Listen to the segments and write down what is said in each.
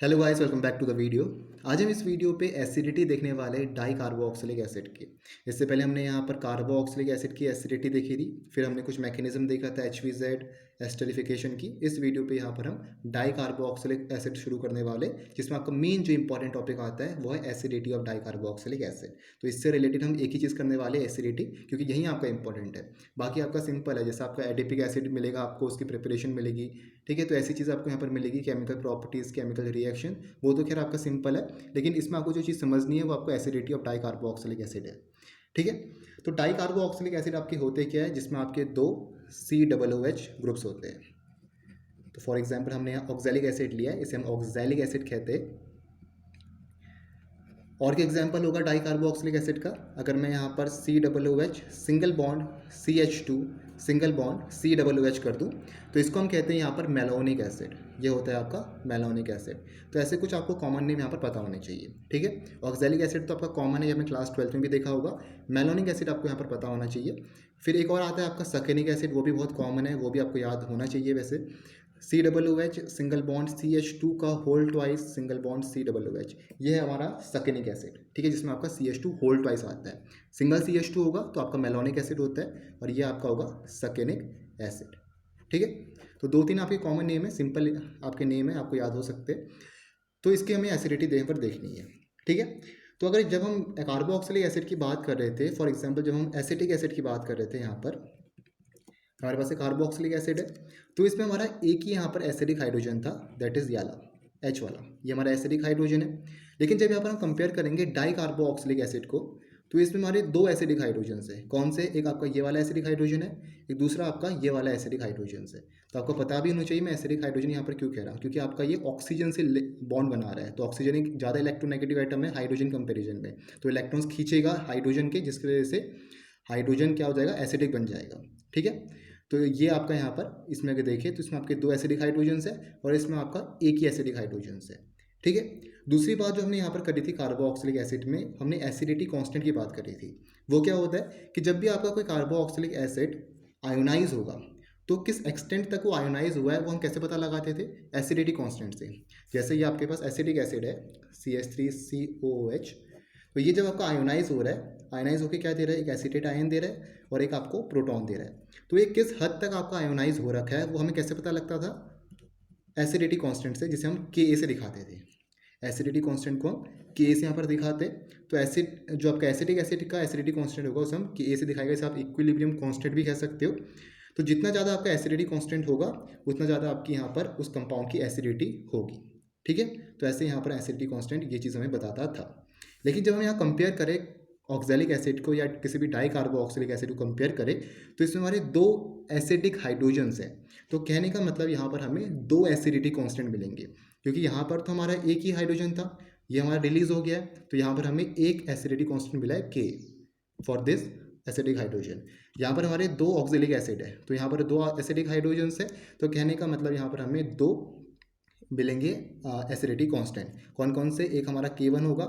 Hello guys, welcome back to the video. आज हम इस वीडियो पे एसिडिटी देखने वाले हैं डाई कार्बोक्सिलिक एसिड की। इससे पहले हमने यहाँ पर कार्बोक्सिलिक एसिड की एसिडिटी देखी थी, फिर हमने कुछ मैकेनिज्म देखा था HVZ एस्टरिफिकेशन की। इस वीडियो पे यहाँ पर हम डाई कार्बोक्सिलिक एसिड शुरू करने वाले, जिसमें आपका मेन जो इंपॉर्टेंट टॉपिक आता है वो है acidity of di carboxylic acid. तो इससे रिलेटेड हम एक ही चीज़ करने वाले एसिडिटी, क्योंकि यही आपका इंपॉर्टेंट है। बाकी आपका सिंपल है, जैसे आपका एडिपिक एसिड मिलेगा, आपको उसकी प्रिपरेशन मिलेगी। ठीक है, तो ऐसी चीज़ आपको यहाँ पर मिलेगी, केमिकल प्रॉपर्टीज़, केमिकल रिएक्शन, वो तो खैर आपका सिंपल है। लेकिन इसमें आपको जो चीज़ समझनी है वो आपको acidity of di carboxylic acid है। ठीक है, तो डाई कार्बोक्सिलिक एसिड आपके होते क्या है, जिसमें आपके दो COOH ग्रुप्स होते हैं। तो फॉर एग्जांपल हमने यहाँ ऑक्सैलिक एसिड लिया है, इसे हम ऑक्सैलिक एसिड कहते हैं। और क्या एग्जांपल होगा डाई कार्बोक्सिलिक एसिड का, अगर मैं यहाँ पर COOH single bond CH2 single bond COOH कर दूँ, तो इसको हम कहते हैं यहाँ पर मेलोनिक एसिड। ये होता है आपका मेलोनिक एसिड। तो ऐसे कुछ आपको कॉमन नेम यहाँ पर पता होने चाहिए। ठीक है, ऑक्सैलिक एसिड तो आपका कॉमन है, ये आपने क्लास 12 में भी देखा होगा। मेलोनिक एसिड आपको यहाँ पर पता होना चाहिए। फिर एक और आता है आपका सकेनिक एसिड, वो भी बहुत कॉमन है, वो भी आपको याद होना चाहिए वैसे। COOH सिंगल बॉन्ड CH2 का whole twice single bond COOH, ये है हमारा सकेनिक एसिड। ठीक है, जिसमें आपका CH2 होल ट्वाइस आता है। सिंगल CH2 होगा तो आपका मेलोनिक एसिड होता है, और ये आपका होगा सकेनिक एसिड। ठीक है, तो दो तीन आपके कॉमन नेम है, सिंपल आपके नेम है, आपको याद हो सकते हैं। तो इसकी हमें एसिडिटी देने पर देखनी है। ठीक है, तो अगर जब हम कार्बोक्सिलिक एसिड की बात कर रहे थे, फॉर एग्जाम्पल जब हम एसिटिक एसिड की बात कर रहे थे, यहाँ पर हमारे पास एक कार्बोक्सिलिक एसिड है, तो इसमें हमारा एक ही यहाँ पर एसिडिक हाइड्रोजन था, दैट इज वाला H वाला, ये हमारा एसिडिक हाइड्रोजन है। लेकिन जब यहाँ पर हम कंपेयर करेंगे डाई कार्बोक्सिलिक एसिड को, तो इसमें हमारे दो एसिडिक हाइड्रोजन है। कौन से? एक आपका ये वाला एसिडिक हाइड्रोजन है, एक दूसरा आपका ये वाला एसिडिक हाइड्रोजन है। तो आपको पता भी होना चाहिए मैं एसिडिक हाइड्रोजन यहाँ पर क्यों कह रहा हूँ, क्योंकि आपका ये ऑक्सीजन से बॉन्ड बना रहा है। तो ऑक्सीजन एक ज़्यादा इलेक्ट्रोनेगेटिव आइटम है हाइड्रोजन कंपेरिजन में, तो इलेक्ट्रॉन्स खींचेगा हाइड्रोजन के, जिसकी वजह से हाइड्रोजन क्या हो जाएगा, एसिडिक बन जाएगा। ठीक है, तो ये आपका यहाँ पर इसमें अगर देखें तो इसमें आपके दो एसिडिक हाइड्रोजन्स है, और इसमें आपका एक ही एसिडिक हाइड्रोजन्स है। ठीक है, दूसरी बात जो हमने यहाँ पर करी थी कार्बोक्सिलिक एसिड में, हमने एसिडिटी कांस्टेंट की बात करी थी। वो क्या होता है कि जब भी आपका कोई कार्बोक्सिलिक एसिड आयोनाइज होगा, तो किस एक्सटेंट तक वो आयोनाइज हुआ है वो हम कैसे पता लगाते थे? एसिडिटी कांस्टेंट से। जैसे ये आपके पास एसिडिक एसिड है CH3COOH, तो ये जब आपका आयोनाइज हो रहा है, आयोनाइज होकर क्या दे रहा है, एक एसिटेट आयन दे रहा है और एक आपको प्रोटॉन दे रहा है। तो ये किस हद तक आपका आयोनाइज हो रखा है वो हमें कैसे पता लगता था? एसिडिटी कांस्टेंट से, जिसे हम Ka से दिखाते थे। एसिडिटी कांस्टेंट को हम Ka से यहाँ पर दिखाते। तो एसिड जो आपका एसिटिक एसिड का एसिडिटी कांस्टेंट होगा उसे हम Ka से दिखाएंगे, इसे आप इक्विलिब्रियम कांस्टेंट भी कह सकते हो। तो जितना ज़्यादा आपका एसिडिटी कांस्टेंट होगा, उतना ज़्यादा आपकी यहाँ पर उस कंपाउंड की एसिडिटी होगी। ठीक है, तो ऐसे यहाँ पर एसिडिटी कांस्टेंट ये चीज़ हमें बताता था। लेकिन जब हम यहाँ कंपेयर करें ऑक्सैलिक एसिड को या किसी भी डाई कार्बोक्सिलिक एसिड को कंपेयर करें, तो इसमें हमारे दो एसिडिक हाइड्रोजन्स हैं। तो कहने का मतलब यहाँ पर हमें दो एसिडिटी कांस्टेंट मिलेंगे, क्योंकि यहाँ पर तो हमारा एक ही हाइड्रोजन था, ये हमारा रिलीज हो गया है, तो यहाँ पर हमें एक एसिडिटी कांस्टेंट मिला है K for this acidic hydrogen. यहाँ पर हमारे दो ऑक्सैलिक एसिड है, तो यहाँ पर दो एसिडिक हाइड्रोजन्स है, तो कहने का मतलब यहाँ पर हमें दो मिलेंगे एसिडिटी कांस्टेंट। कौन कौन से? एक हमारा K1 होगा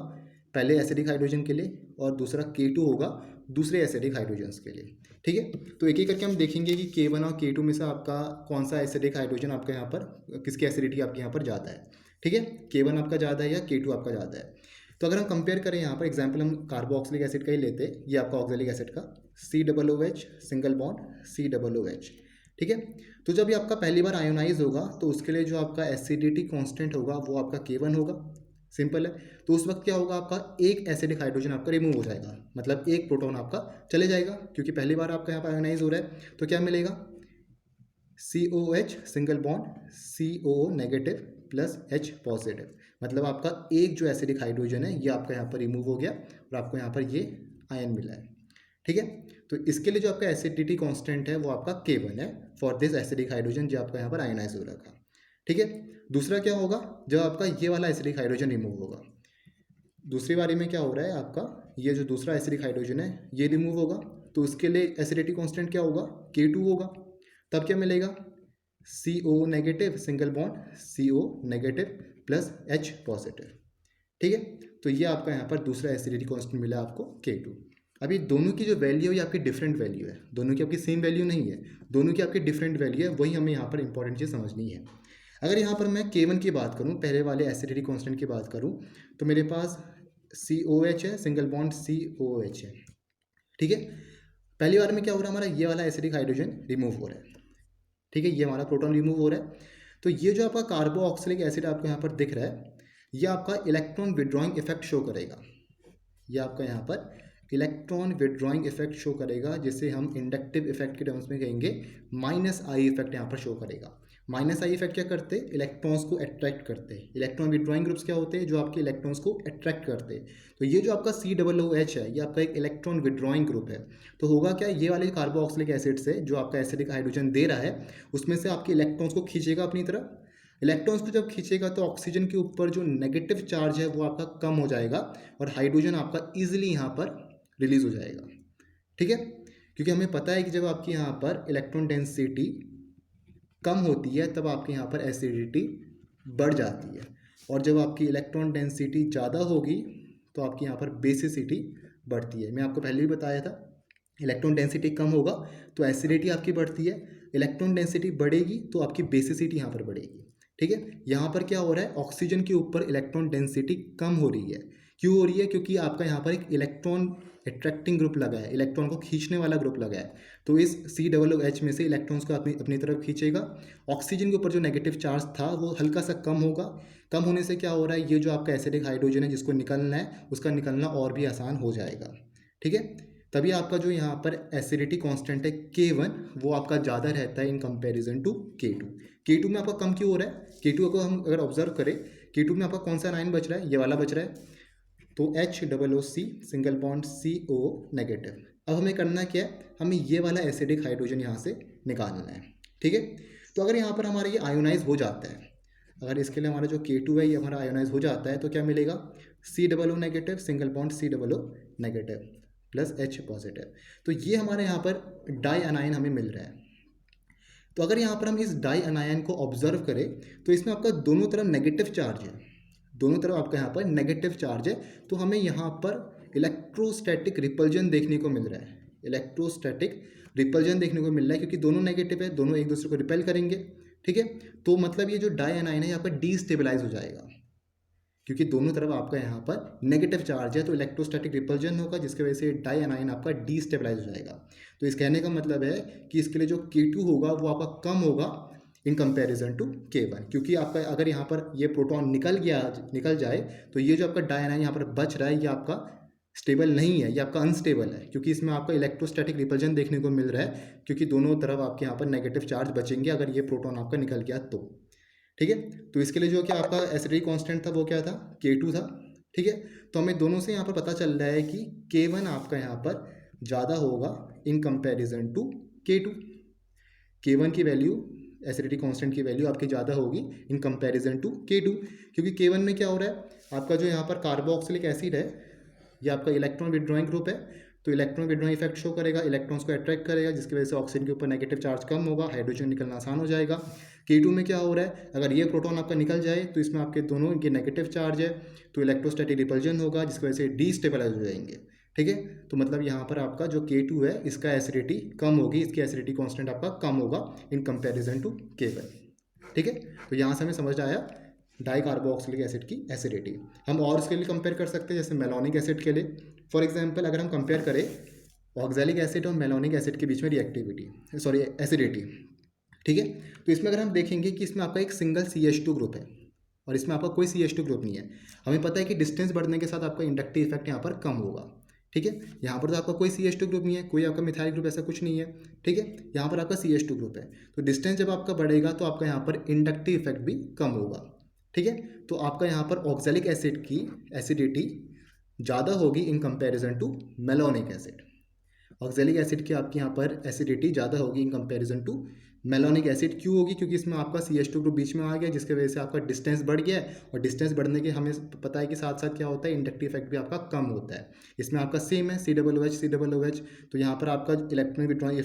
पहले एसिडिक हाइड्रोजन के लिए, और दूसरा K2 होगा दूसरे एसिडिक हाइड्रोजन्स के लिए। ठीक है, तो एक एक करके हम देखेंगे कि K1 और K2 में से आपका कौन सा एसिडिक हाइड्रोजन आपका यहाँ पर, किसकी एसिडिटी आपके यहाँ पर ज़्यादा है। ठीक है, K1 आपका ज़्यादा है या K2 आपका ज़्यादा है। तो अगर हम कंपेयर करें यहाँ पर एग्जाम्पल हम कार्बोक्सिलिक एसिड का ही लेते हैं, ये आपका ऑक्सैलिक एसिड का COOH सिंगल बॉन्ड COOH। ठीक है, तो जब ये आपका पहली बार आयोनाइज होगा, तो उसके लिए जो आपका एसिडिटी कांस्टेंट होगा वो आपका K1 होगा। सिंपल है, तो उस वक्त क्या होगा, आपका एक एसिडिक हाइड्रोजन आपका रिमूव हो जाएगा, मतलब एक प्रोटॉन आपका चले जाएगा, क्योंकि पहली बार आपका यहाँ पर आयोनाइज हो रहा है। तो क्या मिलेगा? COH single bond CO negative plus H positive, मतलब आपका एक जो एसिडिक हाइड्रोजन है ये आपका यहाँ पर रिमूव हो गया, और आपको यहाँ पर ये आयन मिला है। ठीक है, तो इसके लिए जो आपका एसिडिटी कांस्टेंट है वो आपका K1 है फॉर दिस एसिडिक हाइड्रोजन जो आपका यहाँ पर आयनाइज हो रखा। ठीक है, दूसरा क्या होगा, जब आपका ये वाला एसिडिक हाइड्रोजन रिमूव होगा, दूसरी बारी में क्या हो रहा है, आपका ये जो दूसरा एसिडिक हाइड्रोजन है ये रिमूव होगा, तो उसके लिए एसिडिटी कांस्टेंट क्या होगा, K2 होगा। तब क्या मिलेगा? CO negative single bond CO negative plus H positive. ठीक है, तो ये आपका यहाँ पर दूसरा एसिडिटी कांस्टेंट मिला आपको K2। अभी दोनों की जो वैल्यू है ये आपकी डिफरेंट वैल्यू है, दोनों की आपकी सेम वैल्यू नहीं है, दोनों की आपकी डिफरेंट वैल्यू है, वही हमें यहाँ पर इंपॉर्टेंट चीज़ समझनी है। अगर यहाँ पर मैं K1 की बात करूँ, पहले वाले एसिडिटी कांस्टेंट की बात करूँ, तो मेरे पास COH है, सिंगल बॉन्ड COH है, ठीक है। पहली बार में क्या हो रहा है, हमारा ये वाला एसिडिक हाइड्रोजन रिमूव हो रहा है, ठीक है, ये हमारा प्रोटॉन रिमूव हो रहा है। तो ये जो आपका कार्बोक्सिलिक एसिड आपको यहाँ पर दिख रहा है, ये आपका इलेक्ट्रॉन विड्रॉइंग इफेक्ट शो करेगा। ये आपका यहाँ पर इलेक्ट्रॉन विड्रॉइंग इफेक्ट शो करेगा, जिसे हम इंडक्टिव इफेक्ट के टर्म्स में कहेंगे -I इफेक्ट यहाँ पर शो करेगा। -I इफेक्ट क्या करते हैं, इलेक्ट्रॉन्स को अट्रैक्ट करते हैं। इलेक्ट्रॉन विड्रॉइंग ग्रुप्स क्या होते हैं, जो आपके इलेक्ट्रॉन्स को अट्रैक्ट करते हैं। तो ये जो आपका COOH है, ये आपका एक इलेक्ट्रॉन विड्रॉइंग ग्रुप है। तो होगा क्या, ये वाले कार्बोक्सिलिक एसिड से जो आपका एसिडिक हाइड्रोजन दे रहा है, उसमें से आपके इलेक्ट्रॉन्स को खींचेगा अपनी तरफ। इलेक्ट्रॉन्स को जब खींचेगा तो ऑक्सीजन के ऊपर जो नेगेटिव चार्ज है वो आपका कम हो जाएगा और हाइड्रोजन आपका ईजिली यहाँ पर रिलीज हो जाएगा, ठीक है। क्योंकि हमें पता है कि जब आपकी यहाँ पर इलेक्ट्रॉन डेंसिटी कम होती है तब आपके यहाँ पर एसिडिटी बढ़ जाती है, और जब आपकी इलेक्ट्रॉन डेंसिटी ज़्यादा होगी तो आपकी यहाँ पर बेसिसिटी बढ़ती है। मैं आपको पहले भी बताया था, इलेक्ट्रॉन डेंसिटी कम होगा तो एसिडिटी आपकी बढ़ती है, इलेक्ट्रॉन डेंसिटी बढ़ेगी तो आपकी बेसिसिटी यहाँ पर बढ़ेगी, ठीक है। यहाँ पर क्या हो रहा है, ऑक्सीजन के ऊपर इलेक्ट्रॉन डेंसिटी कम हो रही है। क्यों हो रही है, क्योंकि आपका यहाँ पर एक इलेक्ट्रॉन अट्रैक्टिंग ग्रुप लगा है, इलेक्ट्रॉन को खींचने वाला ग्रुप लगा है। तो इस COOH में से इलेक्ट्रॉन्स को अपनी तरफ खींचेगा। ऑक्सीजन के ऊपर जो नेगेटिव चार्ज था वो हल्का सा कम होगा। कम होने से क्या हो रहा है, ये जो आपका एसिडिक हाइड्रोजन है जिसको निकलना है, उसका निकलना और भी आसान हो जाएगा, ठीक है। तभी आपका जो यहाँ पर एसिडिटी कांस्टेंट है K1, वो आपका ज़्यादा रहता है इन कंपैरिजन टू K2। K2 में आपका कम क्यों हो रहा है, K2 को हम अगर ऑब्जर्व करें, K2 में आपका कौन सा आयन बच रहा है, ये वाला बच रहा है, तो HOOC single bond CO negative. अब हमें करना क्या है, हमें ये वाला एसिडिक हाइड्रोजन यहाँ से निकालना है, ठीक है। तो अगर यहाँ पर हमारा ये आयोनाइज हो जाता है, अगर इसके लिए हमारा जो K2 है ये हमारा आयोनाइज हो जाता है, तो क्या मिलेगा, COO negative single bond COO negative plus H positive. तो ये हमारे यहाँ पर डाई अनायन हमें मिल रहा है। तो अगर यहाँ पर हम इस डाई अनायन को ऑब्जर्व करें तो इसमें आपका दोनों तरफ नेगेटिव चार्ज है, दोनों तरफ आपका यहाँ पर नेगेटिव चार्ज है। तो हमें यहाँ पर इलेक्ट्रोस्टैटिक रिपल्जन देखने को मिल रहा है, इलेक्ट्रोस्टैटिक रिपल्जन देखने को मिल रहा है, क्योंकि दोनों नेगेटिव है, दोनों एक दूसरे को रिपेल करेंगे, ठीक है। तो मतलब ये जो डाई अनायन है यहाँ पर डीस्टेबलाइज हो जाएगा, क्योंकि दोनों तरफ आपका यहाँ पर नेगेटिव चार्ज है, तो इलेक्ट्रोस्टैटिक रिपल्जन होगा, जिसकी वजह से डाई अनायन आपका डीस्टेबलाइज हो जाएगा। तो इस कहने का मतलब है कि इसके लिए जो K2 होगा वो आपका कम होगा इन कंपैरिजन टू K1, क्योंकि आपका अगर यहाँ पर ये प्रोटॉन निकल जाए तो ये जो आपका डाई अनायन यहाँ पर बच रहा है ये आपका स्टेबल नहीं है, ये आपका अनस्टेबल है, क्योंकि इसमें आपका इलेक्ट्रोस्टैटिक रिपल्जन देखने को मिल रहा है, क्योंकि दोनों तरफ आपके यहाँ पर नेगेटिव चार्ज बचेंगे अगर ये प्रोटॉन आपका निकल गया तो, ठीक है। तो इसके लिए जो कि आपका एसिडिटी कांस्टेंट था वो क्या था, K2 था, ठीक है। तो हमें दोनों से यहाँ पर पता चल रहा है कि K1 आपका यहाँ पर ज़्यादा होगा इन कंपैरिजन टू K2। K1 की वैल्यू, एसिडिटी कांस्टेंट की वैल्यू आपकी ज़्यादा होगी इन कंपैरिजन टू K2, क्योंकि K1 में क्या हो रहा है, आपका जो यहाँ पर कार्बोक्सिलिक एसिड है ये आपका इलेक्ट्रॉन विड्रॉइंग ग्रुप है, तो इलेक्ट्रॉन विड्रॉइंग इफेक्ट शो करेगा, इलेक्ट्रॉन्स को अट्रैक्ट करेगा, जिसकी वजह से ऑक्सीजन के ऊपर नेगेटिव चार्ज कम होगा, हाइड्रोजन निकलना आसान हो जाएगा। K2 में क्या हो रहा है, अगर ये प्रोटॉन आपका निकल जाए तो इसमें आपके दोनों इनके नेगेटिव चार्ज है, तो इलेक्ट्रोस्टैटिक रिपल्जन होगा, जिसकी वजह से डीस्टेबलाइज हो जाएंगे, ठीक है। तो मतलब यहाँ पर आपका जो K2 है इसका एसिडिटी कम होगी, इसकी एसिडिटी कांस्टेंट आपका कम होगा इन कंपैरिजन टू K1, ठीक है। तो यहाँ से हमें समझ आया डाई कार्बोक्सिलिक एसिड की एसिडिटी। हम और इसके लिए कंपेयर कर सकते हैं, जैसे मेलोनिक एसिड के लिए फॉर एग्जांपल अगर हम कंपेयर करें ऑक्सैलिक एसिड और मेलोनिक एसिड के बीच में एसिडिटी, ठीक है। तो इसमें अगर हम देखेंगे कि इसमें आपका एक सिंगल CH2 ग्रुप है और इसमें आपका कोई CH2 ग्रुप नहीं है, हमें पता है कि डिस्टेंस बढ़ने के साथ आपका इंडक्टिव इफेक्ट यहाँ पर कम होगा, ठीक है। यहाँ पर तो आपका कोई CH2 ग्रुप नहीं है, कोई आपका मिथाइल ग्रुप ऐसा कुछ नहीं है, ठीक है। यहाँ पर आपका CH2 ग्रुप है, तो डिस्टेंस जब आपका बढ़ेगा तो आपका यहाँ पर इंडक्टिव इफेक्ट भी कम होगा, ठीक है। तो आपका यहाँ पर ऑक्सैलिक एसिड की एसिडिटी ज़्यादा होगी in comparison to malonic acid. Oxalic acid की आपकी यहाँ पर एसिडिटी ज़्यादा होगी in comparison to malonic acid. क्यों होगी, क्योंकि इसमें आपका CH2 ग्रुप बीच में आ गया, जिसकी वजह से आपका डिस्टेंस बढ़ गया है, और डिस्टेंस बढ़ने के हमें पता है कि साथ साथ क्या होता है, इंडक्टिव इफेक्ट भी आपका कम होता है। इसमें आपका सेम है COOH, तो यहाँ पर आपका इलेक्ट्रॉन विड्रॉइंग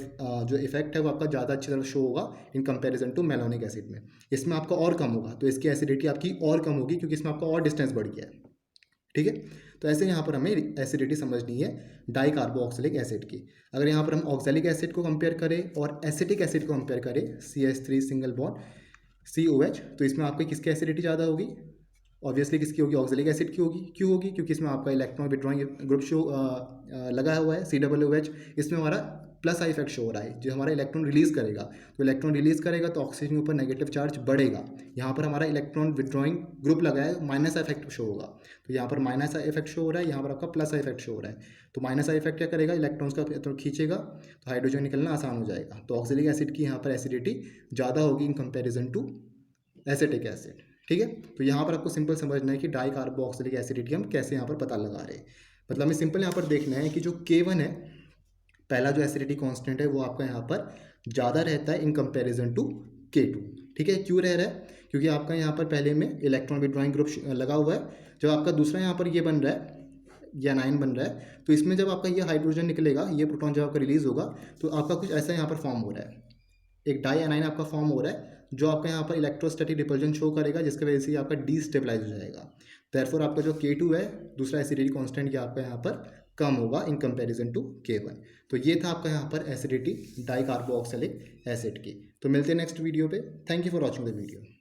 जो इफेक्ट है वो आपका ज़्यादा अच्छी तरह शो होगा in comparison to malonic acid में। इसमें आपका और कम होगा, तो इसकी एसिडिटी आपकी और कम होगी, क्योंकि इसमें आपका और डिस्टेंस बढ़ गया है, ठीक है। तो ऐसे यहाँ पर हमें एसिडिटी समझनी है डाई कार्बोक्सिलिक एसिड की। अगर यहाँ पर हम ऑक्सैलिक एसिड को कंपेयर करें और एसिटिक एसिड को कंपेयर करें, CH3 सिंगल बॉन्ड COH, तो इसमें आपकी किसकी एसिडिटी ज़्यादा होगी? ऑब्वियसली किसकी होगी? ऑक्जेलिक एसिड की होगी। क्यों होगी? क्योंकि इसमें आपका इलेक्ट्रॉन विड्रॉइंग ग्रुप शो लगा हुआ है COOH, इसमें हमारा प्लस आई इफेक्ट शो हो रहा है, जो हमारा इलेक्ट्रॉन रिलीज़ करेगा। तो इलेक्ट्रॉन रिलीज़ करेगा तो ऑक्सीजन के ऊपर नेगेटिव चार्ज बढ़ेगा। यहाँ पर हमारा इलेक्ट्रॉन विड्रॉइंग ग्रुप लगा है, माइनस इफेक्ट शो होगा। तो यहाँ पर माइनस इफेक्ट शो हो रहा है, यहाँ पर आपका प्लस इफेक्ट शो हो रहा है। तो माइनस इफेक्ट क्या करेगा? इलेक्ट्रॉन्स का तो खींचेगा, तो हाइड्रोजन निकलना आसान हो जाएगा। तो ऑक्जेलिक एसिड की यहाँ पर एसिडिटी ज़्यादा होगी in comparison to acetic acid. ठीक है, तो यहाँ पर आपको सिंपल समझना है कि डाई कार्बोक्सिलिक एसिडिटी हम कैसे यहाँ पर पता लगा रहे हैं। मतलब हमें सिंपल यहाँ पर देखना है कि जो K1 है, पहला जो एसिडिटी कांस्टेंट है, वो आपका यहाँ पर ज़्यादा रहता है इन कंपैरिजन टू K2। ठीक है, क्यों रह रहा है? क्योंकि आपका यहाँ पर पहले में इलेक्ट्रॉन विड्रॉइंग ग्रुप लगा हुआ है। जब आपका दूसरा यहाँ पर ये बन रहा है, या नाइन बन रहा है, तो इसमें जब आपका ये हाइड्रोजन निकलेगा, ये प्रोटॉन जब आपका रिलीज होगा, तो आपका कुछ ऐसा यहाँ पर फॉर्म हो रहा है, एक डाई एनाइन आपका फॉर्म हो रहा है, जो आपका यहाँ पर इलेक्ट्रोस्टैटिक रिपल्जन शो करेगा, जिसकी वजह से आपका डीस्टेबलाइज हो जाएगा। देयरफॉर आपका जो K2 है, दूसरा एसिडिटी कांस्टेंट, ये आपका यहाँ पर कम होगा इन कंपैरिजन टू K1। तो ये था आपका यहाँ पर एसिडिटी डाई कार्बोक्सिलिक एसिड की। तो मिलते हैं नेक्स्ट वीडियो पे। Thank you for watching the video.